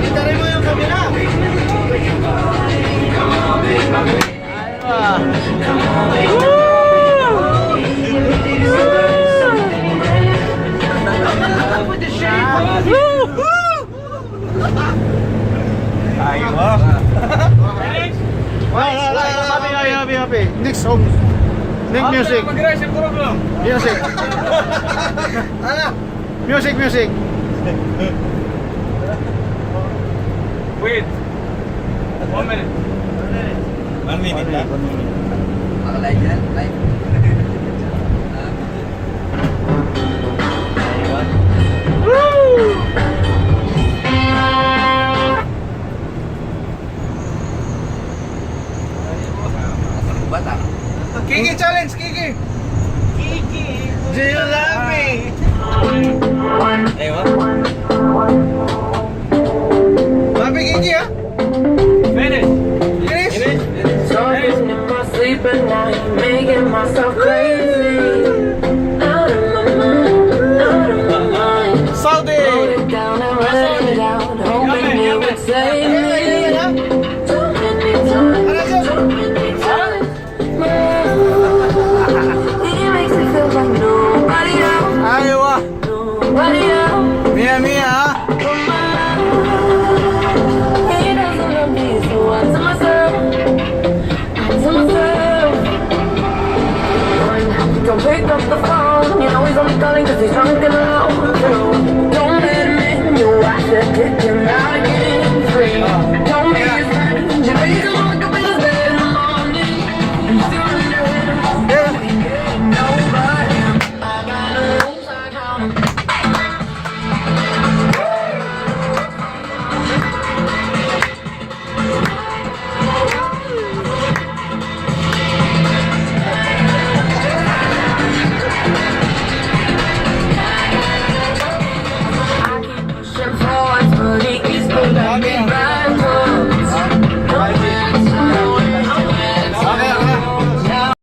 Itarin mo yung kabila. Happy. Next song. Next music. Music. Music. Wait. 1 minute. 1 minute lang. Live yan? Live. Bata. Kiki challenge, Kiki. Do you love me? Ewan. Happy Kiki, ha? Finish. Finish? Talking in my sleep at night, making myself crazy. Out of my mind. Saudi. Wrote it down and write it out, hoping it would save me. Too many times. He makes me feel like nobody else. Ayaw, Nobody else. Mia, ha? He doesn't love me, so I tell myself. Don't pick up the phone, you know he's only calling cause he's drunk and alone. Don't let him in, you have to kick him out again.